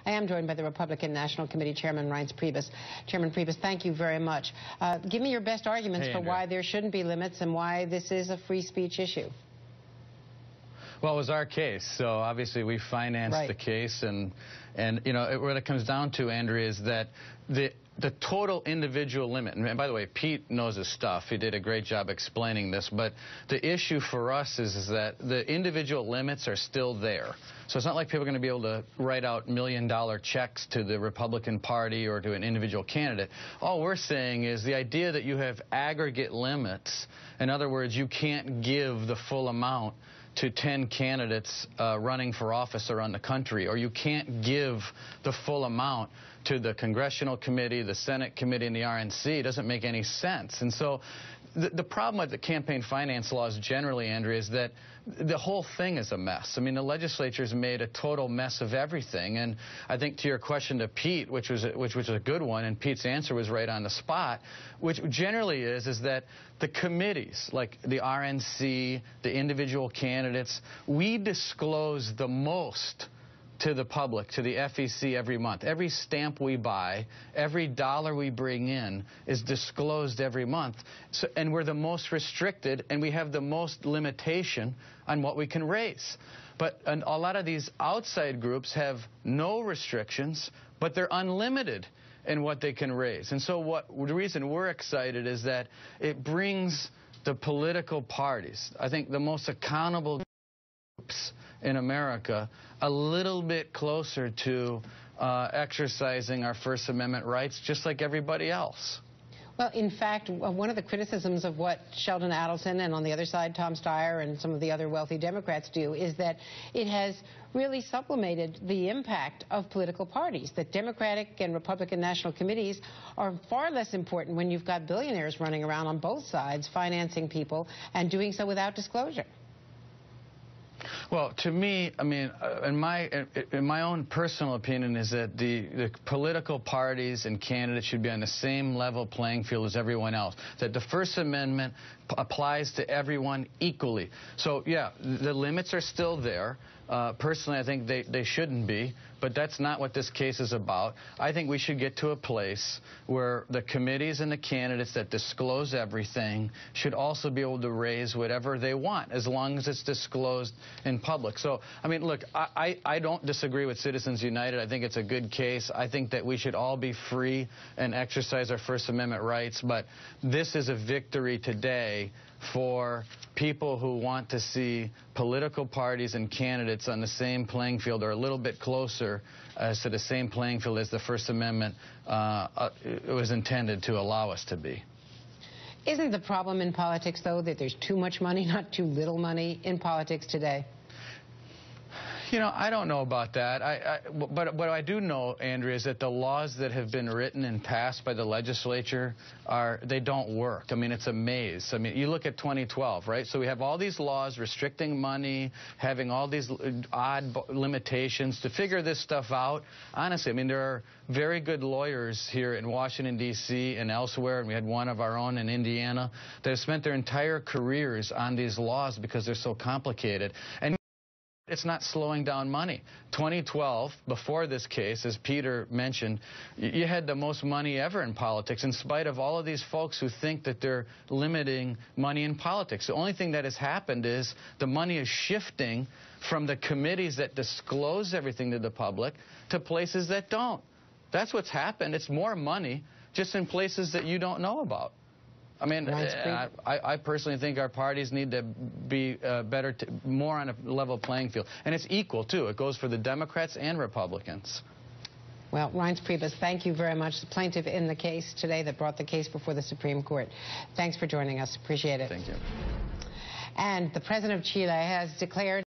I am joined by the Republican National Committee Chairman, Reince Priebus. Chairman Priebus, thank you very much. Give me your best arguments for why there shouldn't be limits and why this is a free speech issue. Well, it was our case, so obviously we financed the case, and you know, what it comes down to, Andrea, is that the total individual limit, and by the way, Pete knows his stuff. He did a great job explaining this, but the issue for us is that the individual limits are still there. So it's not like people are going to be able to write out million-dollar checks to the Republican Party or to an individual candidate. All we're saying is the idea that you have aggregate limits, in other words, you can't give the full amount to 10 candidates running for office around the country, or you can't give the full amount to the Congressional Committee, the Senate Committee, and the RNC. It doesn't make any sense. And so the problem with the campaign finance laws generally, Andrea, is that the whole thing is a mess. I mean, the legislature's made a total mess of everything. And I think to your question to Pete, which was a good one, and Pete's answer was right on the spot, which generally is that the committees, like the RNC, the individual candidates, we disclose the most to the public, to the FEC every month. Every stamp we buy, every dollar we bring in is disclosed every month. So, and we're the most restricted, and we have the most limitation on what we can raise. But a lot of these outside groups have no restrictions, but they're unlimited in what they can raise. And so the reason we're excited is that it brings the political parties, I think the most accountable groups in America, a little bit closer to exercising our First Amendment rights just like everybody else. Well, in fact, one of the criticisms of what Sheldon Adelson and on the other side Tom Steyer and some of the other wealthy Democrats do is that it has really sublimated the impact of political parties, that Democratic and Republican national committees are far less important when you've got billionaires running around on both sides financing people and doing so without disclosure. Well, to me, I mean, in my own personal opinion is that the political parties and candidates should be on the same level playing field as everyone else, that the First Amendment applies to everyone equally. So, yeah, the limits are still there. Personally, I think they shouldn't be, but that's not what this case is about. I think we should get to a place where the committees and the candidates that disclose everything should also be able to raise whatever they want, as long as it's disclosed in public. So, I mean, look, I don't disagree with Citizens United. I think it's a good case. I think that we should all be free and exercise our First Amendment rights, but this is a victory today for people who want to see political parties and candidates on the same playing field or a little bit closer as to the same playing field as the First Amendment was intended to allow us to be. Isn't the problem in politics, though, that there's too much money, not too little money in politics today? You know, I don't know about that. But what I do know, Andrea, is that the laws that have been written and passed by the legislature they don't work. I mean, it's a maze. I mean, you look at 2012, right? So we have all these laws restricting money, having all these odd limitations to figure this stuff out. Honestly, I mean, there are very good lawyers here in Washington, D.C. and elsewhere, and we had one of our own in Indiana that have spent their entire careers on these laws because they're so complicated. And it's not slowing down money. 2012, before this case, as Peter mentioned, you had the most money ever in politics, in spite of all of these folks who think that they're limiting money in politics. The only thing that has happened is the money is shifting from the committees that disclose everything to the public to places that don't. That's what's happened. It's more money just in places that you don't know about. I mean, I personally think our parties need to be more on a level playing field. And it's equal, too. It goes for the Democrats and Republicans. Well, Reince Priebus, thank you very much. The plaintiff in the case today that brought the case before the Supreme Court. Thanks for joining us. Appreciate it. Thank you. And the president of Chile has declared